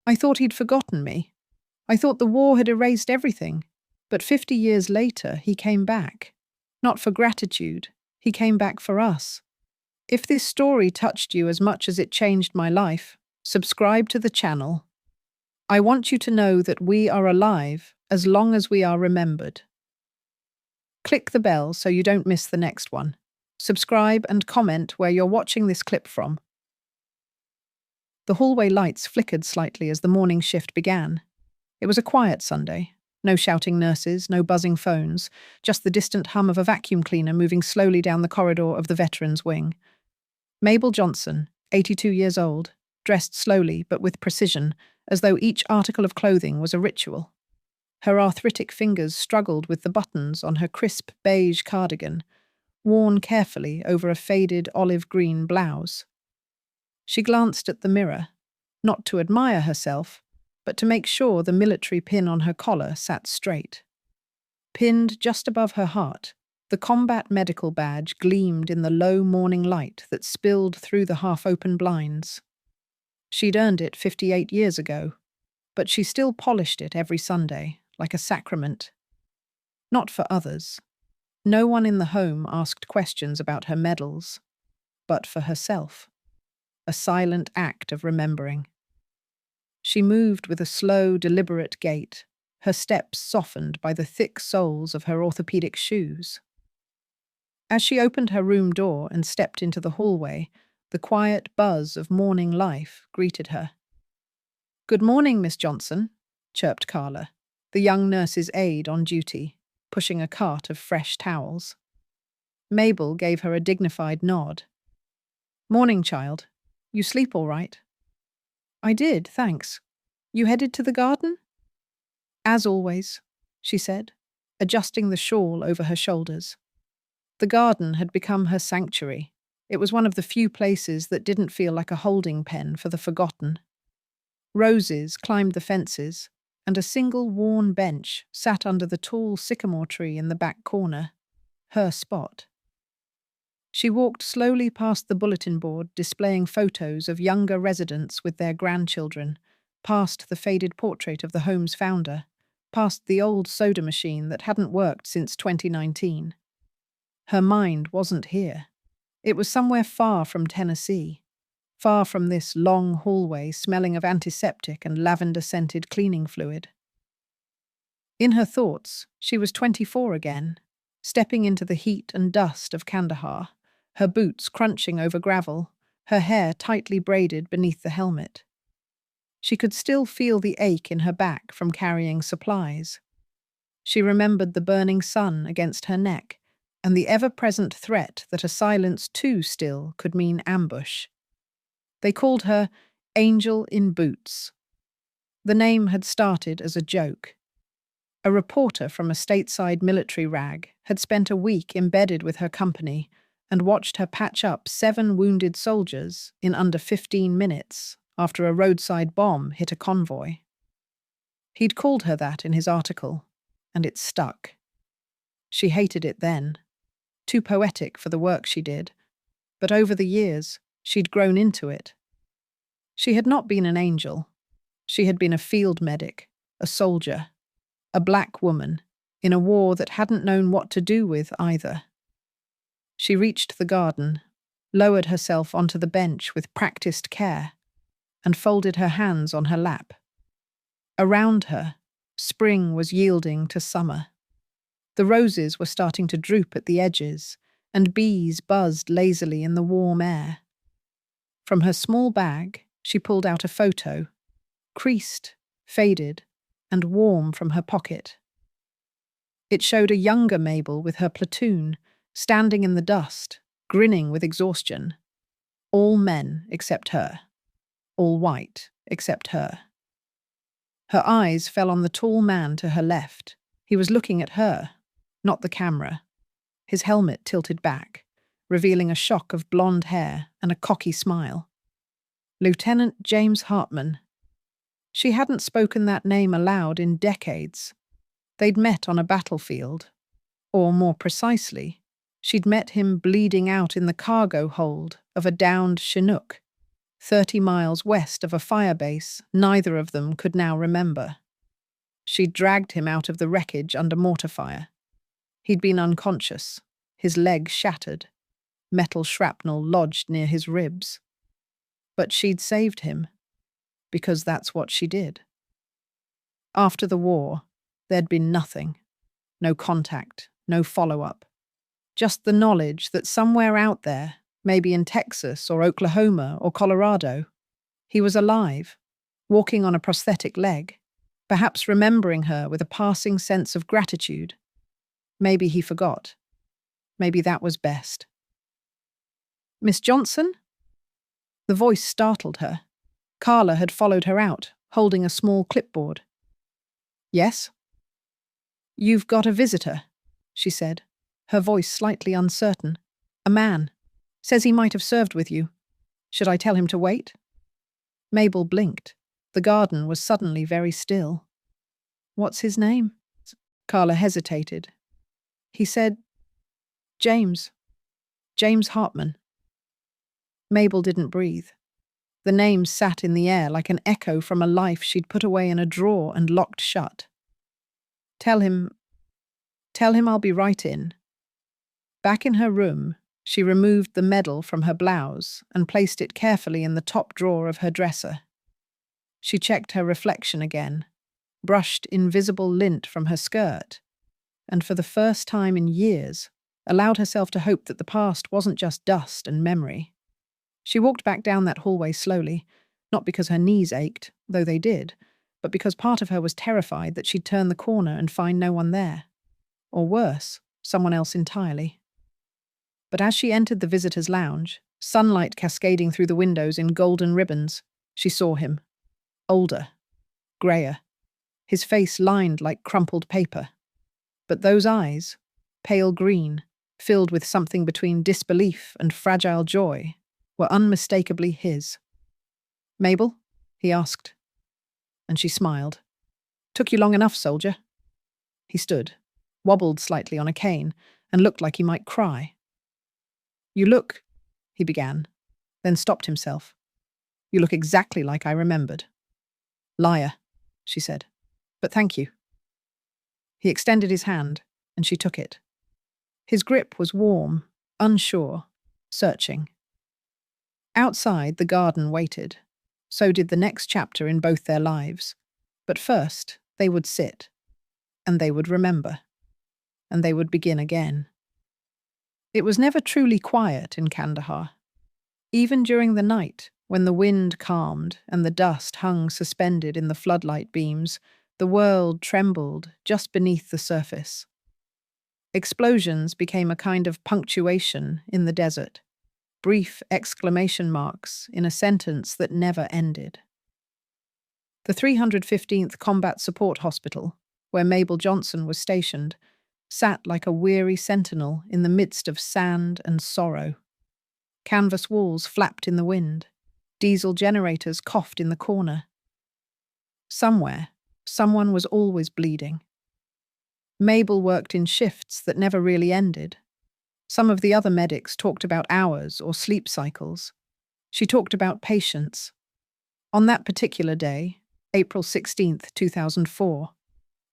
I thought he'd forgotten me. I thought the war had erased everything. But 50 years later, he came back. Not for gratitude. He came back for us. If this story touched you as much as it changed my life, subscribe to the channel. I want you to know that we are alive as long as we are remembered. Click the bell so you don't miss the next one. Subscribe and comment where you're watching this clip from. The hallway lights flickered slightly as the morning shift began. It was a quiet Sunday. No shouting nurses, no buzzing phones, just the distant hum of a vacuum cleaner moving slowly down the corridor of the veterans' wing. Mabel Johnson, 82 years old, dressed slowly but with precision, as though each article of clothing was a ritual. Her arthritic fingers struggled with the buttons on her crisp beige cardigan, worn carefully over a faded olive-green blouse. She glanced at the mirror, not to admire herself, but to make sure the military pin on her collar sat straight. Pinned just above her heart, the combat medical badge gleamed in the low morning light that spilled through the half-open blinds. She'd earned it 58 years ago, but she still polished it every Sunday, like a sacrament. Not for others. No one in the home asked questions about her medals, but for herself. A silent act of remembering. She moved with a slow, deliberate gait, her steps softened by the thick soles of her orthopedic shoes. As she opened her room door and stepped into the hallway, the quiet buzz of morning life greeted her. "Good morning, Miss Johnson," chirped Carla, the young nurse's aide on duty, pushing a cart of fresh towels. Mabel gave her a dignified nod. "Morning, child. You sleep all right?" "I did, thanks. You headed to the garden?" "As always," she said, adjusting the shawl over her shoulders. The garden had become her sanctuary. It was one of the few places that didn't feel like a holding pen for the forgotten. Roses climbed the fences, and a single worn bench sat under the tall sycamore tree in the back corner, her spot. She walked slowly past the bulletin board displaying photos of younger residents with their grandchildren, past the faded portrait of the home's founder, past the old soda machine that hadn't worked since 2019. Her mind wasn't here. It was somewhere far from Tennessee, far from this long hallway smelling of antiseptic and lavender-scented cleaning fluid. In her thoughts, she was 24 again, stepping into the heat and dust of Kandahar, her boots crunching over gravel, her hair tightly braided beneath the helmet. She could still feel the ache in her back from carrying supplies. She remembered the burning sun against her neck and the ever-present threat that a silence too still could mean ambush. They called her Angel in Boots. The name had started as a joke. A reporter from a stateside military rag had spent a week embedded with her company and watched her patch up 7 wounded soldiers in under 15 minutes after a roadside bomb hit a convoy. He'd called her that in his article, and it stuck. She hated it then, too poetic for the work she did, but over the years, she'd grown into it. She had not been an angel. She had been a field medic, a soldier, a black woman, in a war that hadn't known what to do with either. She reached the garden, lowered herself onto the bench with practiced care, and folded her hands on her lap. Around her, spring was yielding to summer. The roses were starting to droop at the edges, and bees buzzed lazily in the warm air. From her small bag, she pulled out a photo, creased, faded, and warm from her pocket. It showed a younger Mabel with her platoon, standing in the dust, grinning with exhaustion. All men except her. All white except her. Her eyes fell on the tall man to her left. He was looking at her, not the camera. His helmet tilted back, revealing a shock of blonde hair and a cocky smile. Lieutenant James Hartman. She hadn't spoken that name aloud in decades. They'd met on a battlefield. Or more precisely, she'd met him bleeding out in the cargo hold of a downed Chinook. 30 miles west of a firebase neither of them could now remember. She'd dragged him out of the wreckage under mortar fire. He'd been unconscious, his leg shattered, metal shrapnel lodged near his ribs. But she'd saved him, because that's what she did. After the war, there'd been nothing. No contact, no follow-up. Just the knowledge that somewhere out there, maybe in Texas or Oklahoma or Colorado, he was alive, walking on a prosthetic leg, perhaps remembering her with a passing sense of gratitude. Maybe he forgot. Maybe that was best. "Miss Johnson?" The voice startled her. Carla had followed her out, holding a small clipboard. "Yes?" "You've got a visitor," she said, her voice slightly uncertain. "A man. Says he might have served with you. Should I tell him to wait?" Mabel blinked. The garden was suddenly very still. "What's his name?" Carla hesitated. "He said, James Hartman." Mabel didn't breathe. The name sat in the air like an echo from a life she'd put away in a drawer and locked shut. Tell him I'll be right in." Back in her room, she removed the medal from her blouse and placed it carefully in the top drawer of her dresser. She checked her reflection again, brushed invisible lint from her skirt, and for the first time in years, allowed herself to hope that the past wasn't just dust and memory. She walked back down that hallway slowly, not because her knees ached, though they did, but because part of her was terrified that she'd turn the corner and find no one there. Or worse, someone else entirely. But as she entered the visitor's lounge, sunlight cascading through the windows in golden ribbons, she saw him. Older. Greyer. His face lined like crumpled paper. But those eyes, pale green, filled with something between disbelief and fragile joy, were unmistakably his. "Mabel?" he asked. And she smiled. "Took you long enough, soldier." He stood, wobbled slightly on a cane, and looked like he might cry. "You look," he began, then stopped himself. "You look exactly like I remembered." "Liar," she said. "But thank you." He extended his hand, and she took it. His grip was warm, unsure, searching. Outside, the garden waited. So did the next chapter in both their lives. But first, they would sit. And they would remember. And they would begin again. It was never truly quiet in Kandahar. Even during the night, when the wind calmed and the dust hung suspended in the floodlight beams, the world trembled just beneath the surface. Explosions became a kind of punctuation in the desert. Brief exclamation marks in a sentence that never ended. The 315th Combat Support Hospital, where Mabel Johnson was stationed, sat like a weary sentinel in the midst of sand and sorrow. Canvas walls flapped in the wind. Diesel generators coughed in the corner. Somewhere, someone was always bleeding. Mabel worked in shifts that never really ended. Some of the other medics talked about hours or sleep cycles. She talked about patience. On that particular day, April 16th, 2004,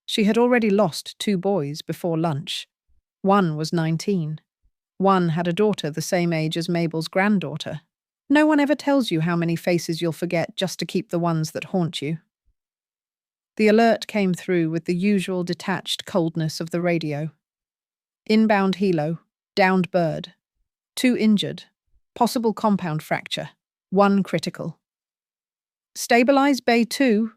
she had already lost 2 boys before lunch. One was 19. One had a daughter the same age as Mabel's granddaughter. No one ever tells you how many faces you'll forget just to keep the ones that haunt you. The alert came through with the usual detached coldness of the radio. Inbound helo. Downed bird. 2 injured. Possible compound fracture. 1 critical. "Stabilize Bay 2,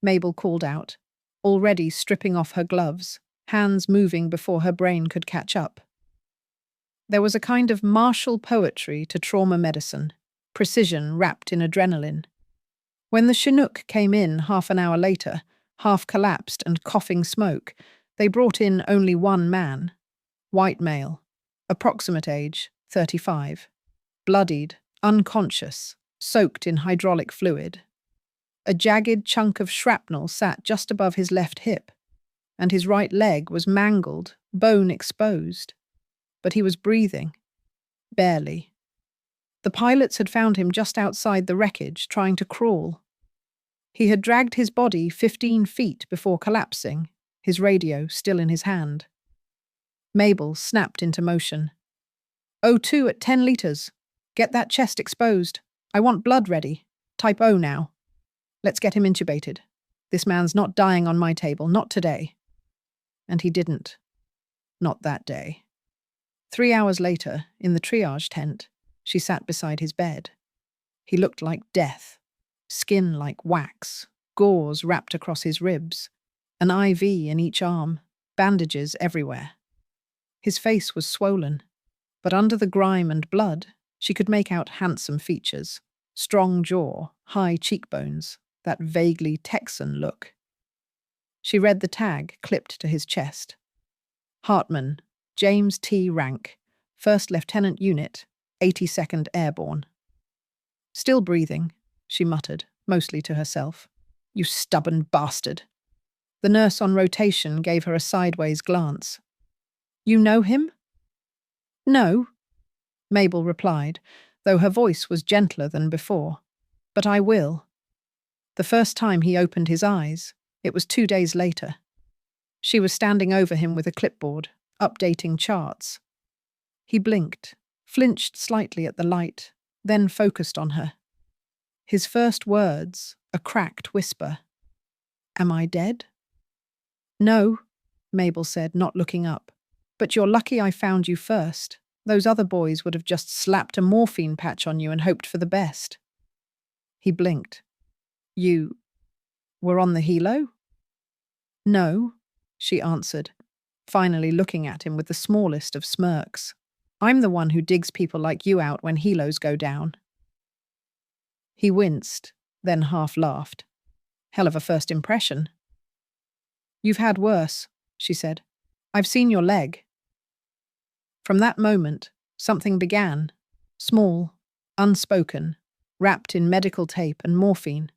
Mabel called out, already stripping off her gloves, hands moving before her brain could catch up. There was a kind of martial poetry to trauma medicine, precision wrapped in adrenaline. When the Chinook came in half an hour later, half collapsed and coughing smoke, they brought in only one man. White male. Approximate age, 35. Bloodied, unconscious, soaked in hydraulic fluid. A jagged chunk of shrapnel sat just above his left hip, and his right leg was mangled, bone exposed. But he was breathing. Barely. The The pilots had found him just outside the wreckage, trying to crawl. He had dragged his body 15 feet before collapsing, his radio still in his hand. Mabel snapped into motion. O2 at 10 litres. Get that chest exposed. I want blood ready. Type O now. Let's get him intubated. This man's not dying on my table, not today. And he didn't. Not that day. 3 hours later, in the triage tent, she sat beside his bed. He looked like death. Skin like wax, gauze wrapped across his ribs, an IV in each arm, bandages everywhere. His face was swollen, but under the grime and blood, she could make out handsome features, strong jaw, high cheekbones, that vaguely Texan look. She read the tag clipped to his chest. Hartman, James T. Rank, 1st Lieutenant Unit, 82nd Airborne. Still breathing, she muttered, mostly to herself. You stubborn bastard. The nurse on rotation gave her a sideways glance. You know him? No, Mabel replied, though her voice was gentler than before. But I will. The first time he opened his eyes, it was 2 days later. She was standing over him with a clipboard, updating charts. He blinked, flinched slightly at the light, then focused on her. His first words, a cracked whisper. Am I dead? No, Mabel said, not looking up. But you're lucky I found you first. Those other boys would have just slapped a morphine patch on you and hoped for the best. He blinked. You were on the helo? No, she answered, finally looking at him with the smallest of smirks. I'm the one who digs people like you out when helos go down. He winced, then half laughed. Hell of a first impression. You've had worse, she said. I've seen your leg. From that moment, something began, small, unspoken, wrapped in medical tape and morphine.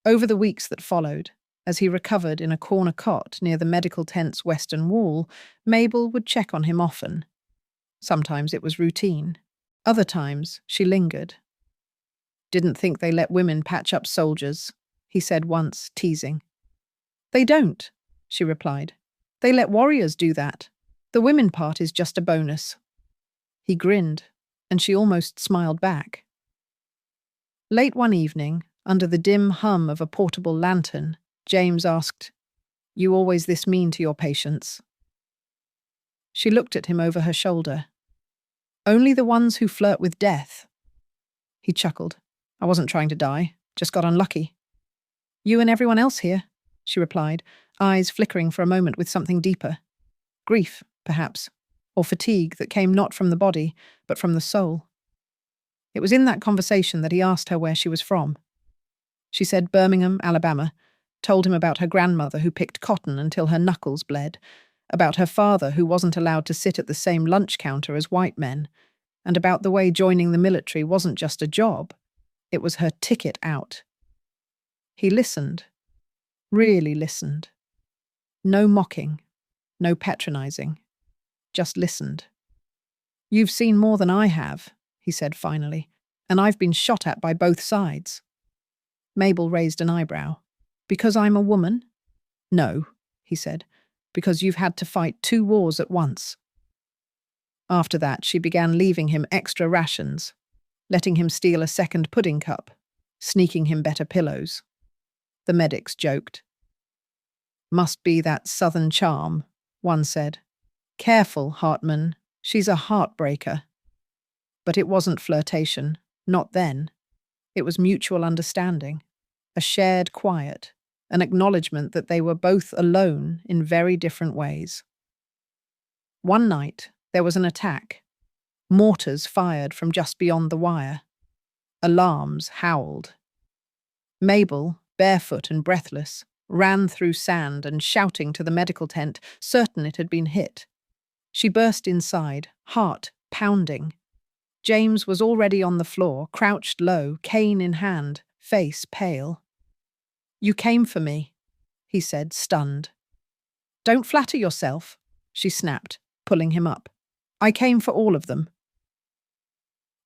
Over the weeks that followed, as he recovered in a corner cot near the medical tent's western wall, Mabel would check on him often. Sometimes it was routine. Other times she lingered. Didn't think they let women patch up soldiers, he said once, teasing. They don't, she replied. They let warriors do that. The women part is just a bonus. He grinned, and she almost smiled back. Late one evening, under the dim hum of a portable lantern, James asked, You always this mean to your patients? She looked at him over her shoulder. Only the ones who flirt with death. He chuckled. I wasn't trying to die, just got unlucky. You and everyone else here, she replied, eyes flickering for a moment with something deeper. Grief, perhaps, or fatigue that came not from the body, but from the soul. It was in that conversation that he asked her where she was from. She said Birmingham, Alabama, told him about her grandmother who picked cotton until her knuckles bled, about her father who wasn't allowed to sit at the same lunch counter as white men, and about the way joining the military wasn't just a job, it was her ticket out. He listened, really listened. No mocking, no patronizing, just listened. You've seen more than I have, he said finally, and I've been shot at by both sides. Mabel raised an eyebrow. Because I'm a woman? No, he said, because you've had to fight 2 wars at once. After that, she began leaving him extra rations, letting him steal a second pudding cup, sneaking him better pillows. The medics joked. Must be that southern charm, one said. Careful, Hartman, she's a heartbreaker. But it wasn't flirtation, not then. It was mutual understanding, a shared quiet, an acknowledgement that they were both alone in very different ways. One night, there was an attack. Mortars fired from just beyond the wire. Alarms howled. Mabel, barefoot and breathless, ran through sand and shouting to the medical tent, certain it had been hit. She burst inside, heart pounding. James was already on the floor, crouched low, cane in hand, face pale. You came for me, he said, stunned. Don't flatter yourself, she snapped, pulling him up. I came for all of them.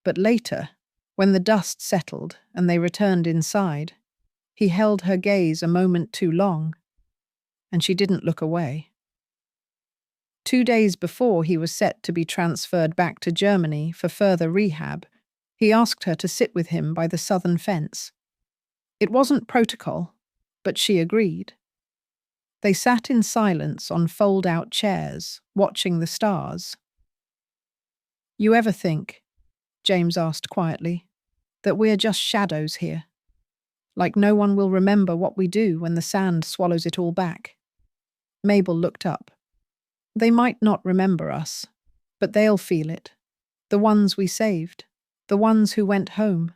But later, when the dust settled and they returned inside, he held her gaze a moment too long, and she didn't look away. 2 days before he was set to be transferred back to Germany for further rehab, he asked her to sit with him by the southern fence. It wasn't protocol, but she agreed. They sat in silence on fold-out chairs, watching the stars. "You ever think," James asked quietly, "that we're just shadows here? Like no one will remember what we do when the sand swallows it all back?" Mabel looked up. "They might not remember us, but they'll feel it. The ones we saved. The ones who went home.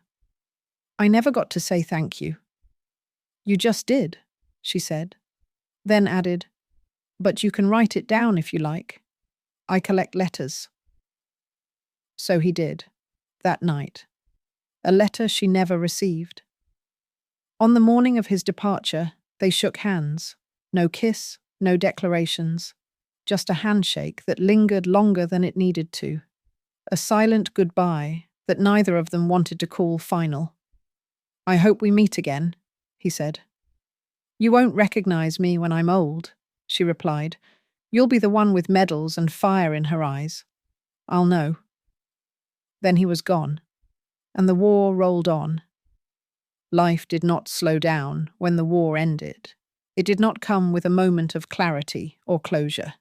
I never got to say thank you." "You just did," she said, then added, "But you can write it down if you like. I collect letters." So he did, that night. A letter she never received. On the morning of his departure, they shook hands. No kiss, no declarations. Just a handshake that lingered longer than it needed to. A silent goodbye that neither of them wanted to call final. "I hope we meet again," he said. "You won't recognize me when I'm old," she replied. "You'll be the one with medals and fire in her eyes. I'll know." Then he was gone, and the war rolled on. Life did not slow down when the war ended. It did not come with a moment of clarity or closure.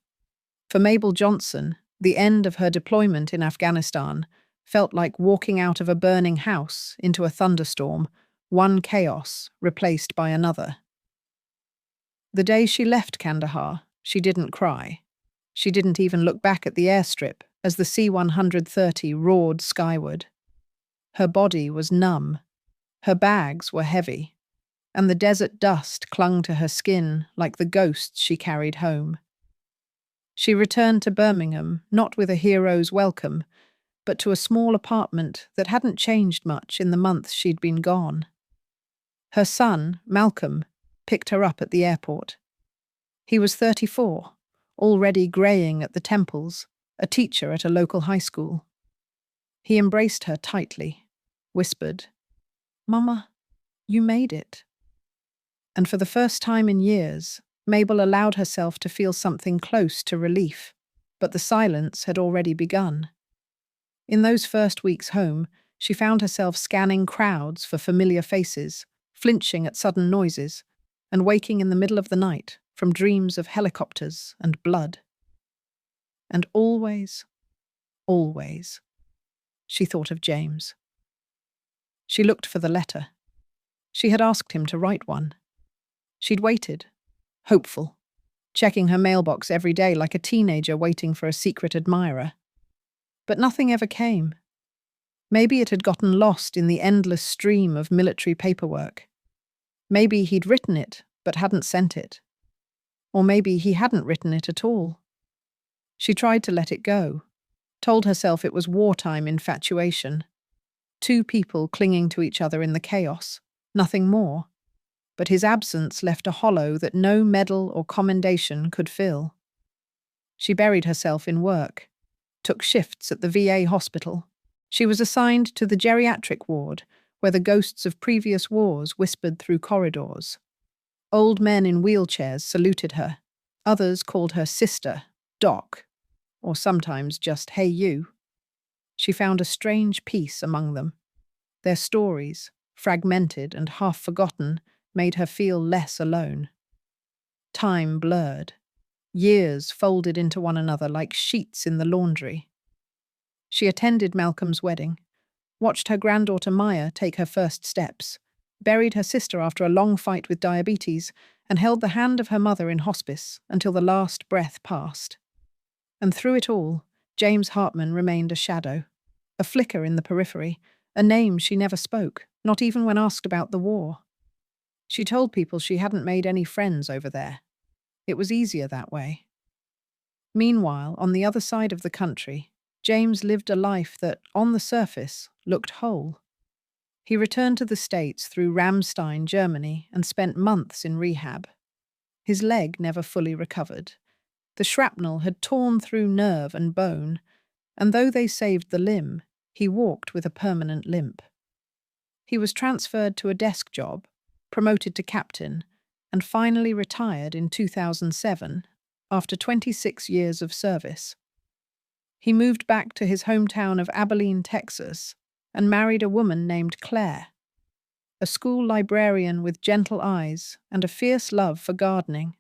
For Mabel Johnson, the end of her deployment in Afghanistan felt like walking out of a burning house into a thunderstorm, one chaos replaced by another. The day she left Kandahar, she didn't cry. She didn't even look back at the airstrip as the C-130 roared skyward. Her body was numb. Her bags were heavy, and the desert dust clung to her skin like the ghosts she carried home. She returned to Birmingham not with a hero's welcome, but to a small apartment that hadn't changed much in the month she'd been gone. Her son, Malcolm, picked her up at the airport. He was 34, already greying at the temples, a teacher at a local high school. He embraced her tightly, whispered, "Mama, you made it." And for the first time in years, Mabel allowed herself to feel something close to relief, but the silence had already begun. In those first weeks home, she found herself scanning crowds for familiar faces, flinching at sudden noises, and waking in the middle of the night from dreams of helicopters and blood. And always, always, she thought of James. She looked for the letter. She had asked him to write one. She'd waited, hopeful, checking her mailbox every day like a teenager waiting for a secret admirer. But nothing ever came. Maybe it had gotten lost in the endless stream of military paperwork. Maybe he'd written it, but hadn't sent it. Or maybe he hadn't written it at all. She tried to let it go, told herself it was wartime infatuation. Two people clinging to each other in the chaos, nothing more. But his absence left a hollow that no medal or commendation could fill. She buried herself in work, took shifts at the VA hospital. She was assigned to the geriatric ward, where the ghosts of previous wars whispered through corridors. Old men in wheelchairs saluted her. Others called her sister, doc, or sometimes just hey you. She found a strange peace among them. Their stories, fragmented and half forgotten, made her feel less alone. Time blurred. Years folded into one another like sheets in the laundry. She attended Malcolm's wedding, watched her granddaughter Maya take her first steps, buried her sister after a long fight with diabetes, and held the hand of her mother in hospice until the last breath passed. And through it all, James Hartman remained a shadow, a flicker in the periphery, a name she never spoke, not even when asked about the war. She told people she hadn't made any friends over there. It was easier that way. Meanwhile, on the other side of the country, James lived a life that, on the surface, looked whole. He returned to the States through Ramstein, Germany, and spent months in rehab. His leg never fully recovered. The shrapnel had torn through nerve and bone, and though they saved the limb, He walked with a permanent limp. He was transferred to a desk job, promoted to captain, and finally retired in 2007 after 26 years of service. He moved back to his hometown of Abilene, Texas, and married a woman named Claire, a school librarian with gentle eyes and a fierce love for gardening.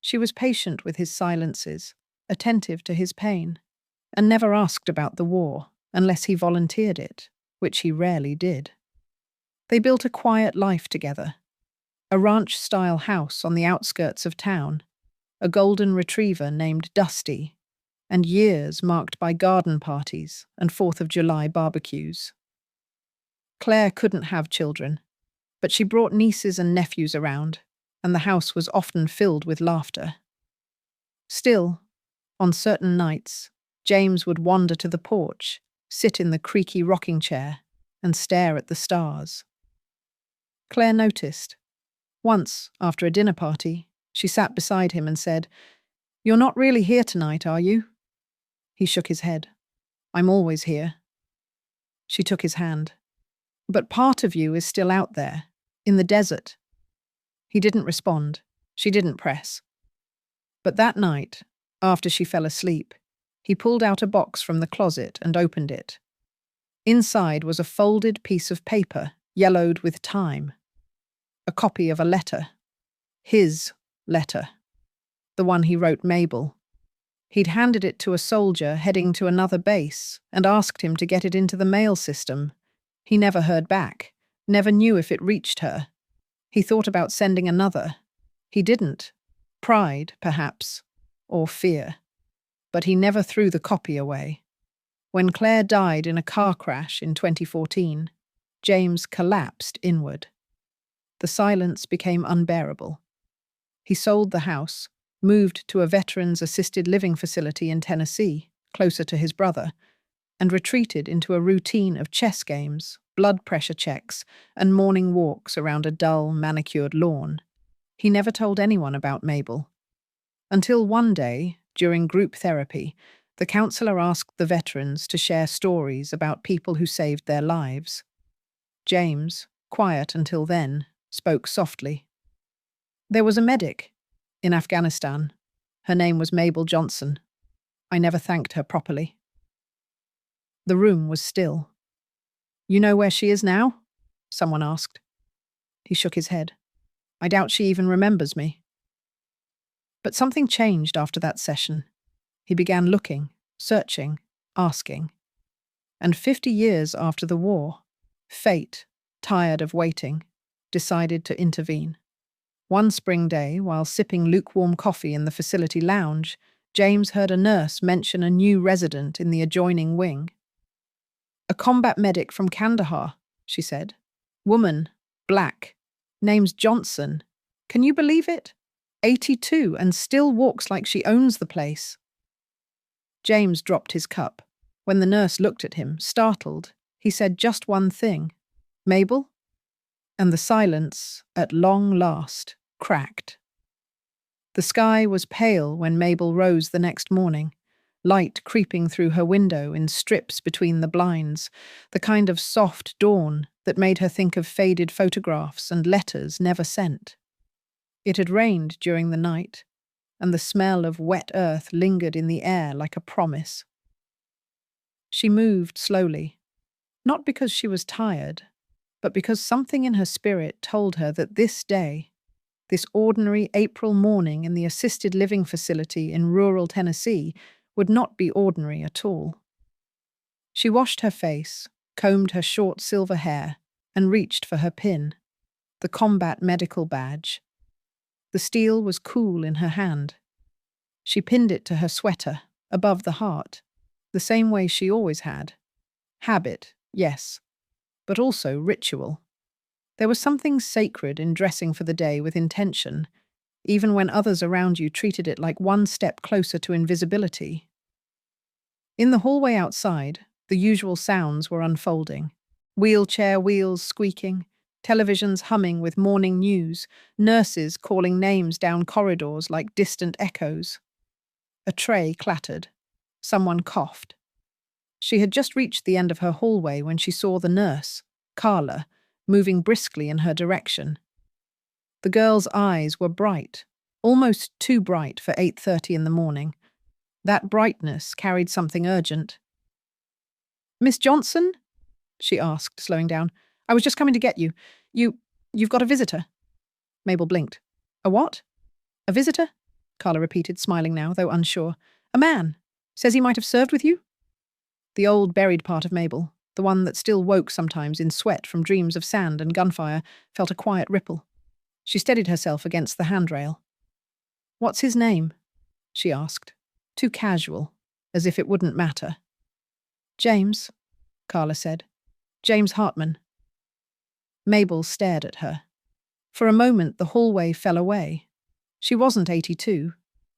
She was patient with his silences, attentive to his pain, and never asked about the war unless he volunteered it, which he rarely did. They built a quiet life together, a ranch-style house on the outskirts of town, a golden retriever named Dusty, and years marked by garden parties and 4th of July barbecues. Claire couldn't have children, but she brought nieces and nephews around, and the house was often filled with laughter. Still, on certain nights, James would wander to the porch, sit in the creaky rocking chair, and stare at the stars. Claire noticed. Once, after a dinner party, she sat beside him and said, "You're not really here tonight, are you?" He shook his head. "I'm always here." She took his hand. "But part of you is still out there, in the desert." He didn't respond. She didn't press. But that night, after she fell asleep, he pulled out a box from the closet and opened it. Inside was a folded piece of paper, yellowed with time. A copy of a letter. His letter. The one he wrote Mabel. He'd handed it to a soldier heading to another base and asked him to get it into the mail system. He never heard back, never knew if it reached her. He thought about sending another. He didn't. Pride, perhaps, or fear. But he never threw the copy away. When Claire died in a car crash in 2014, James collapsed inward. The silence became unbearable. He sold the house, moved to a veterans' assisted living facility in Tennessee, closer to his brother, and retreated into a routine of chess games, blood pressure checks, and morning walks around a dull, manicured lawn. He never told anyone about Mabel. Until one day, during group therapy, the counselor asked the veterans to share stories about people who saved their lives. James, quiet until then, spoke softly. "There was a medic in Afghanistan. Her name was Mabel Johnson. I never thanked her properly." The room was still. "You know where she is now?" someone asked. He shook his head. "I doubt she even remembers me." But something changed after that session. He began looking, searching, asking. And 50 years after the war, fate, tired of waiting, decided to intervene. One spring day, while sipping lukewarm coffee in the facility lounge, James heard a nurse mention a new resident in the adjoining wing. "A combat medic from Kandahar," she said. "Woman, black, name's Johnson. Can you believe it? 82 and still walks like she owns the place." James dropped his cup. When the nurse looked at him, startled, he said just one thing. "Mabel?" And the silence, at long last, cracked. The sky was pale when Mabel rose the next morning, light creeping through her window in strips between the blinds, the kind of soft dawn that made her think of faded photographs and letters never sent. It had rained during the night, and the smell of wet earth lingered in the air like a promise. She moved slowly, not because she was tired, but because something in her spirit told her that this day, this ordinary April morning in the assisted living facility in rural Tennessee, would not be ordinary at all. She washed her face, combed her short silver hair, and reached for her pin, the combat medical badge. The steel was cool in her hand. She pinned it to her sweater, above the heart, the same way she always had. Habit, yes, but also ritual. There was something sacred in dressing for the day with intention, even when others around you treated it like one step closer to invisibility. In the hallway outside, the usual sounds were unfolding. Wheelchair wheels squeaking, televisions humming with morning news, nurses calling names down corridors like distant echoes. A tray clattered. Someone coughed. She had just reached the end of her hallway when she saw the nurse, Carla, moving briskly in her direction. The girl's eyes were bright, almost too bright for 8:30 in the morning. That brightness carried something urgent. "Miss Johnson?" she asked, slowing down. "I was just coming to get you. You've got a visitor." Mabel blinked. "A what?" "A visitor?" Carla repeated, smiling now, though unsure. "A man. Says he might have served with you?" The old buried part of Mabel, the one that still woke sometimes in sweat from dreams of sand and gunfire, felt a quiet ripple. She steadied herself against the handrail. "What's his name?" she asked, too casual, as if it wouldn't matter. "James," Carla said. "James Hartman." Mabel stared at her. For a moment the hallway fell away. She wasn't 82.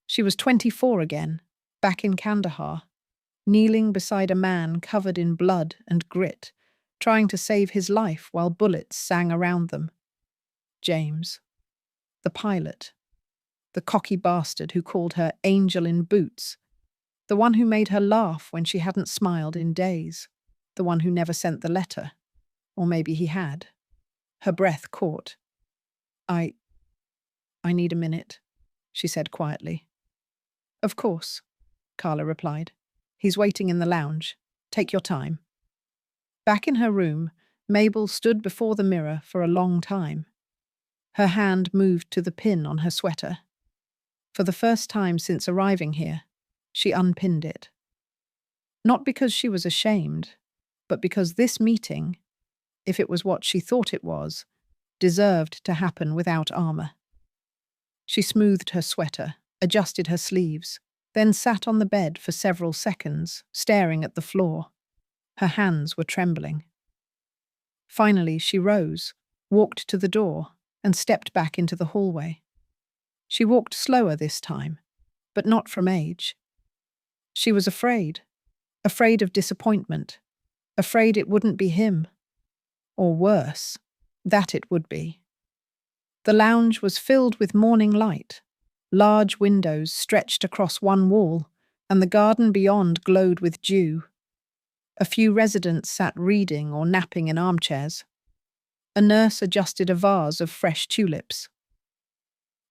She was 24 again, back in Kandahar, kneeling beside a man covered in blood and grit, trying to save his life while bullets sang around them. James. The pilot. The cocky bastard who called her Angel in Boots. The one who made her laugh when she hadn't smiled in days. The one who never sent the letter. Or maybe he had. Her breath caught. I need a minute," she said quietly. "Of course," Carla replied. "He's waiting in the lounge. Take your time." Back in her room, Mabel stood before the mirror for a long time. Her hand moved to the pin on her sweater. For the first time since arriving here, she unpinned it. Not because she was ashamed, but because this meeting, if it was what she thought it was, deserved to happen without armor. She smoothed her sweater, adjusted her sleeves, then sat on the bed for several seconds, staring at the floor. Her hands were trembling. Finally, she rose, walked to the door, and stepped back into the hallway. She walked slower this time, but not from age. She was afraid of disappointment, afraid it wouldn't be him. Or worse, that it would be. The lounge was filled with morning light. Large windows stretched across one wall, and the garden beyond glowed with dew. A few residents sat reading or napping in armchairs. A nurse adjusted a vase of fresh tulips.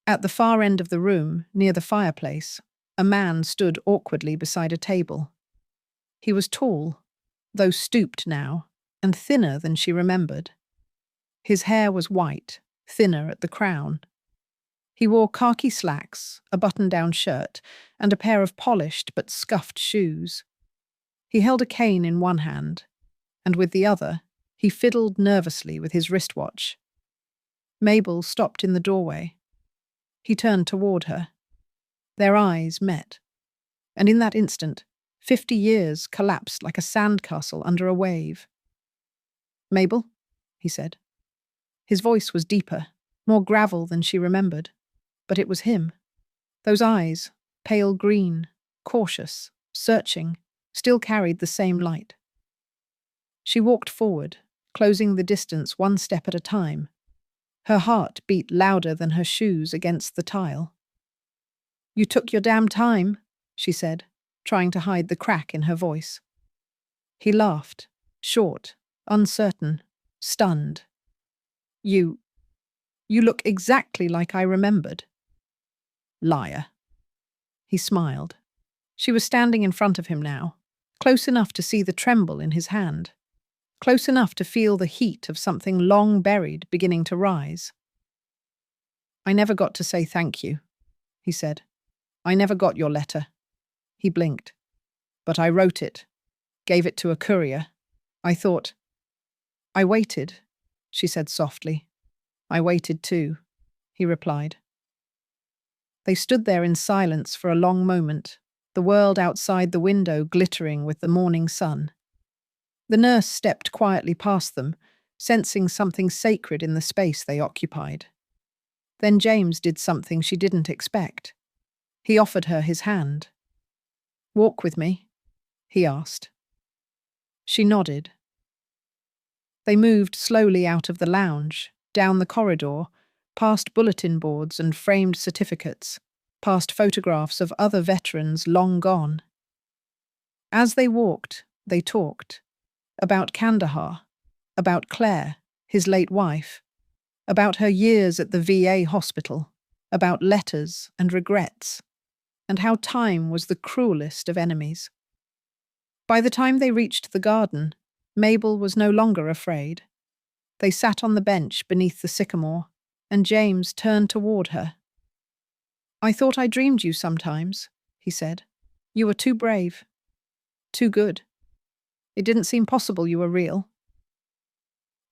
At the far end of the room, near the fireplace, a man stood awkwardly beside a table. He was tall, though stooped now, and thinner than she remembered. His hair was white, thinner at the crown. He wore khaki slacks, a button-down shirt, and a pair of polished but scuffed shoes. He held a cane in one hand, and with the other, he fiddled nervously with his wristwatch. Mabel stopped in the doorway. He turned toward her. Their eyes met, and in that instant, 50 years collapsed like a sandcastle under a wave. "Mabel," he said. His voice was deeper, more gravel than she remembered, but it was him. Those eyes, pale green, cautious, searching, still carried the same light. She walked forward, closing the distance one step at a time. Her heart beat louder than her shoes against the tile. "You took your damn time," she said, trying to hide the crack in her voice. He laughed, short, uncertain, stunned. You look exactly like I remembered." "Liar." He smiled. She was standing in front of him now, close enough to see the tremble in his hand, close enough to feel the heat of something long buried beginning to rise. "I never got to say thank you," he said. "I never got your letter." He blinked. "But I wrote it, gave it to a courier. I thought—" "I waited," she said softly. "I waited too," he replied. They stood there in silence for a long moment, the world outside the window glittering with the morning sun. The nurse stepped quietly past them, sensing something sacred in the space they occupied. Then James did something she didn't expect. He offered her his hand. "Walk with me?" he asked. She nodded. They moved slowly out of the lounge, down the corridor, past bulletin boards and framed certificates, past photographs of other veterans long gone. As they walked, They talked. About Kandahar. About Claire, his late wife. About her years at the VA hospital. About letters and regrets. And how time was the cruelest of enemies. By the time they reached the garden, Mabel was no longer afraid. They sat on the bench beneath the sycamore, and James turned toward her. "I thought I dreamed you sometimes," he said. "You were too brave. Too good. It didn't seem possible you were real."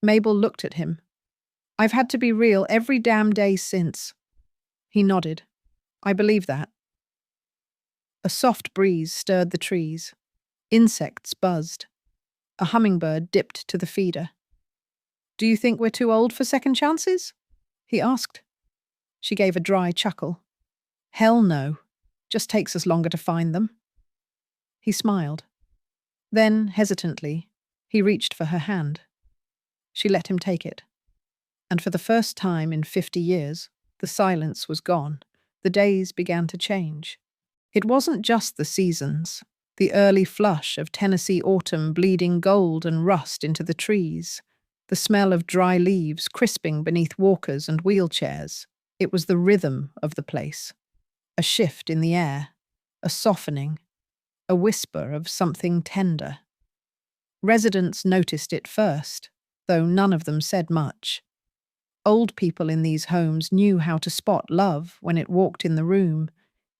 Mabel looked at him. "I've had to be real every damn day since." He nodded. "I believe that." A soft breeze stirred the trees. Insects buzzed. A hummingbird dipped to the feeder. "Do you think we're too old for second chances?" he asked. She gave a dry chuckle. "Hell no. Just takes us longer to find them." He smiled. Then, hesitantly, he reached for her hand. She let him take it. And for the first time in 50 years, the silence was gone. The days began to change. It wasn't just the seasons, the early flush of Tennessee autumn bleeding gold and rust into the trees, the smell of dry leaves crisping beneath walkers and wheelchairs. It was the rhythm of the place. A shift in the air, a softening, a whisper of something tender. Residents noticed it first, though none of them said much. Old people in these homes knew how to spot love when it walked in the room,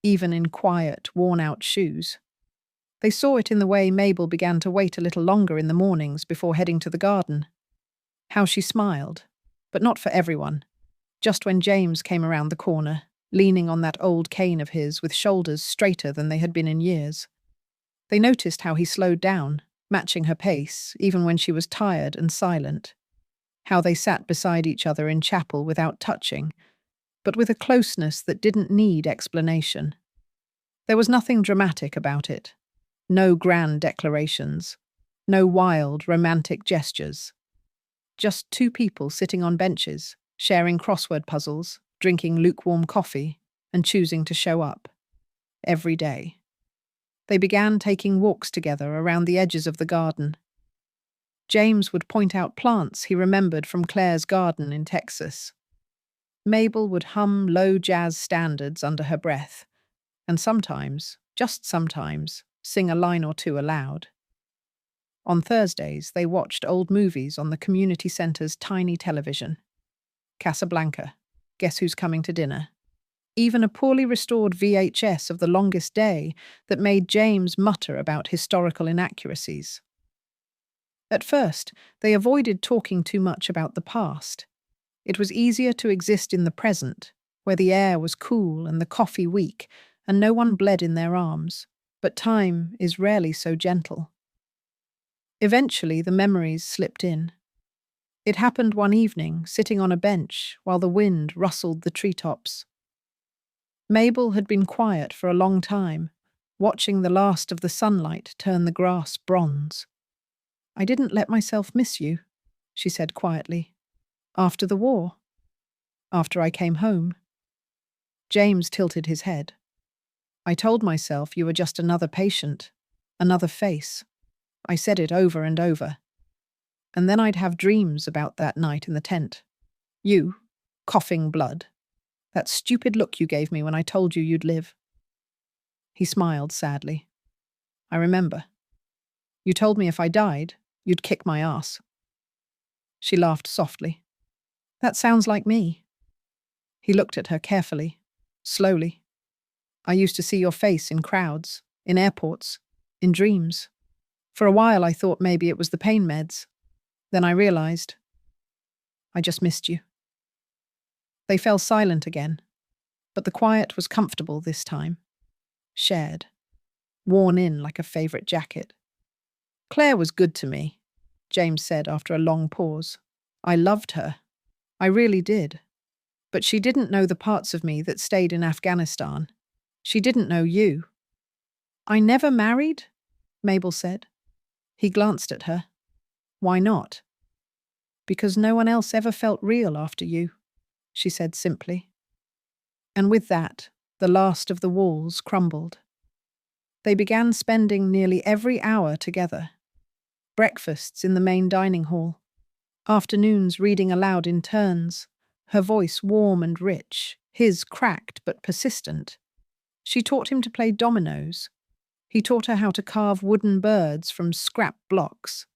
even in quiet, worn-out shoes. They saw it in the way Mabel began to wait a little longer in the mornings before heading to the garden. How she smiled, but not for everyone. Just when James came around the corner, leaning on that old cane of his with shoulders straighter than they had been in years. They noticed how he slowed down, matching her pace, even when she was tired and silent. How they sat beside each other in chapel without touching, but with a closeness that didn't need explanation. There was nothing dramatic about it. No grand declarations. No wild, romantic gestures. Just two people sitting on benches, sharing crossword puzzles, drinking lukewarm coffee, and choosing to show up. Every day. They began taking walks together around the edges of the garden. James would point out plants he remembered from Claire's garden in Texas. Mabel would hum low jazz standards under her breath, and sometimes, just sometimes, sing a line or two aloud. On Thursdays, they watched old movies on the community center's tiny television. Casablanca, Guess Who's Coming to Dinner. Even a poorly restored VHS of The Longest Day that made James mutter about historical inaccuracies. At first, they avoided talking too much about the past. It was easier to exist in the present, where the air was cool and the coffee weak, and no one bled in their arms. But time is rarely so gentle. Eventually, the memories slipped in. It happened one evening, sitting on a bench while the wind rustled the treetops. Mabel had been quiet for a long time, watching the last of the sunlight turn the grass bronze. "I didn't let myself miss you," she said quietly. "After the war. After I came home." James tilted his head. "I told myself you were just another patient, another face. I said it over and over. And then I'd have dreams about that night in the tent. You, coughing blood. That stupid look you gave me when I told you you'd live." He smiled sadly. "I remember. You told me if I died, you'd kick my ass." She laughed softly. "That sounds like me." He looked at her carefully, slowly. "I used to see your face in crowds, in airports, in dreams. For a while I thought maybe it was the pain meds. Then I realized. I just missed you." They fell silent again, but the quiet was comfortable this time. Shared. Worn in like a favorite jacket. "Claire was good to me," James said after a long pause. "I loved her. I really did. But she didn't know the parts of me that stayed in Afghanistan. She didn't know you." "I never married?" Mabel said. He glanced at her. "Why not?" "Because no one else ever felt real after you," she said simply. And with that, the last of the walls crumbled. They began spending nearly every hour together, breakfasts in the main dining hall, afternoons reading aloud in turns, her voice warm and rich, his cracked but persistent. She taught him to play dominoes. He taught her how to carve wooden birds from scrap blocks.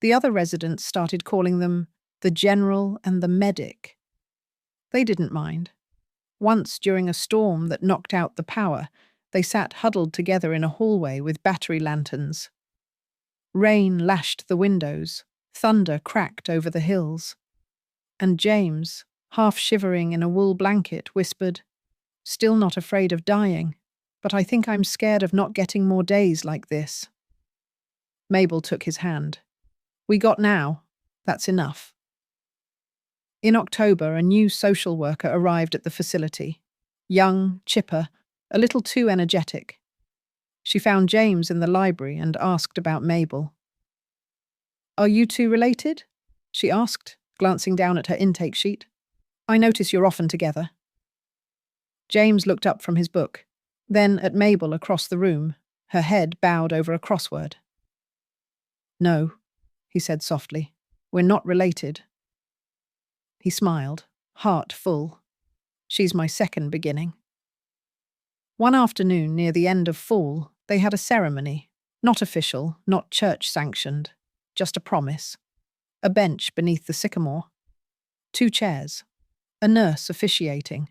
The other residents started calling them the general and the medic. They didn't mind. Once, during a storm that knocked out the power, they sat huddled together in a hallway with battery lanterns. Rain lashed the windows, thunder cracked over the hills. And James, half shivering in a wool blanket, whispered, "Still not afraid of dying, but I think I'm scared of not getting more days like this." Mabel took his hand. "We got now. That's enough." In October, a new social worker arrived at the facility. Young, chipper, a little too energetic. She found James in the library and asked about Mabel. "Are you two related?" she asked, glancing down at her intake sheet. "I notice you're often together." James looked up from his book, then at Mabel across the room, her head bowed over a crossword. "No," he said softly. "We're not related." He smiled, heart full. "She's my second beginning." One afternoon near the end of fall, they had a ceremony, not official, not church-sanctioned, just a promise. A bench beneath the sycamore. 2 chairs. A nurse officiating.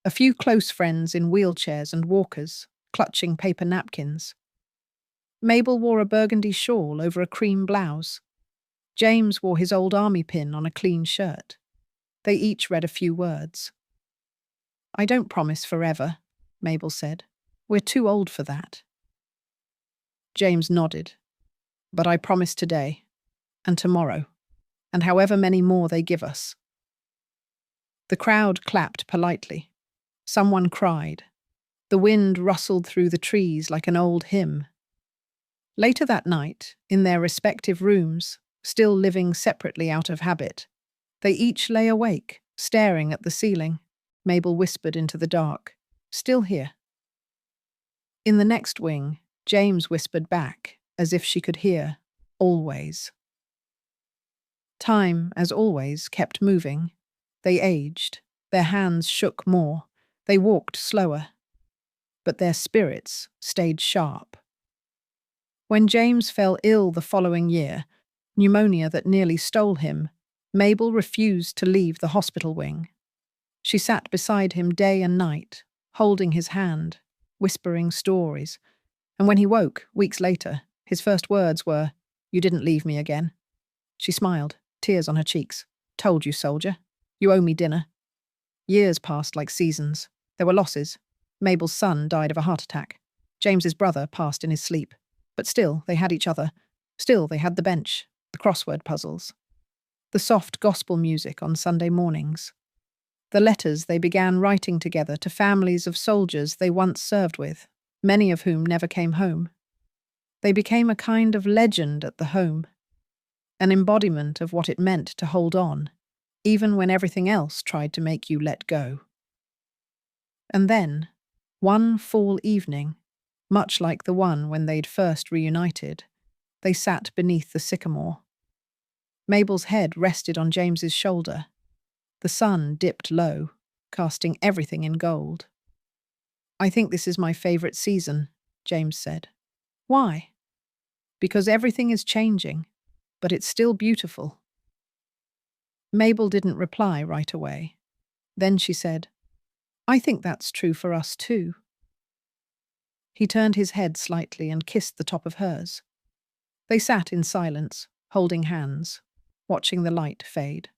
A few close friends in wheelchairs and walkers, clutching paper napkins. Mabel wore a burgundy shawl over a cream blouse. James wore his old army pin on a clean shirt. They each read a few words. "I don't promise forever," Mabel said. "We're too old for that." James nodded. "But I promise today, and tomorrow, and however many more they give us." The crowd clapped politely. Someone cried. The wind rustled through the trees like an old hymn. Later that night, in their respective rooms, still living separately out of habit, they each lay awake, staring at the ceiling. Mabel whispered into the dark, "Still here." In the next wing, James whispered back, as if she could hear, "Always." Time, as always, kept moving. They aged. Their hands shook more. They walked slower. But their spirits stayed sharp. When James fell ill the following year, pneumonia that nearly stole him, Mabel refused to leave the hospital wing. She sat beside him day and night, holding his hand, whispering stories. And when he woke, weeks later, his first words were, "You didn't leave me again." She smiled, tears on her cheeks. "Told you, soldier. You owe me dinner." Years passed like seasons. There were losses. Mabel's son died of a heart attack. James's brother passed in his sleep. But still, they had each other. Still, they had the bench, the crossword puzzles, the soft gospel music on Sunday mornings, the letters they began writing together to families of soldiers they once served with, many of whom never came home. They became a kind of legend at the home, an embodiment of what it meant to hold on, even when everything else tried to make you let go. And then, one fall evening, much like the one when they'd first reunited, they sat beneath the sycamore. Mabel's head rested on James's shoulder. The sun dipped low, casting everything in gold. "I think this is my favorite season," James said. "Why?" "Because everything is changing, but it's still beautiful." Mabel didn't reply right away. Then she said, "I think that's true for us too." He turned his head slightly and kissed the top of hers. They sat in silence, holding hands, watching the light fade.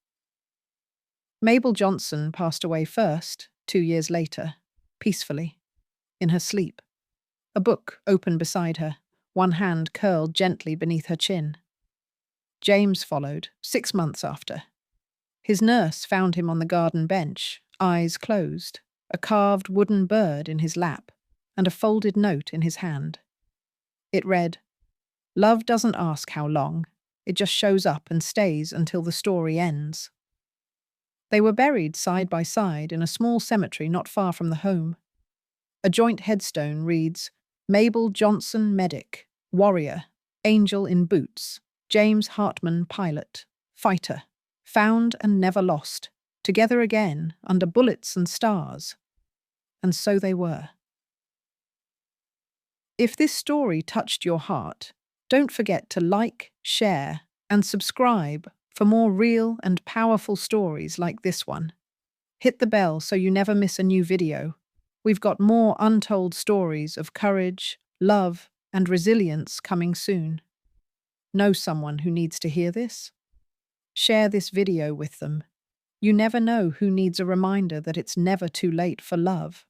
Mabel Johnson passed away first, 2 years later, peacefully, in her sleep. A book open beside her, one hand curled gently beneath her chin. James followed, 6 months after. His nurse found him on the garden bench, eyes closed, a carved wooden bird in his lap, and a folded note in his hand. It read, "Love doesn't ask how long, it just shows up and stays until the story ends." They were buried side by side in a small cemetery not far from the home. A joint headstone reads, "Mabel Johnson Medic, Warrior, Angel in Boots, James Hartman pilot, fighter, found and never lost, together again under bullets and stars. And so they were. If this story touched your heart, don't forget to like, share, and subscribe for more real and powerful stories like this one. Hit the bell so you never miss a new video. We've got more untold stories of courage, love, and resilience coming soon. Know someone who needs to hear this? Share this video with them. You never know who needs a reminder that it's never too late for love.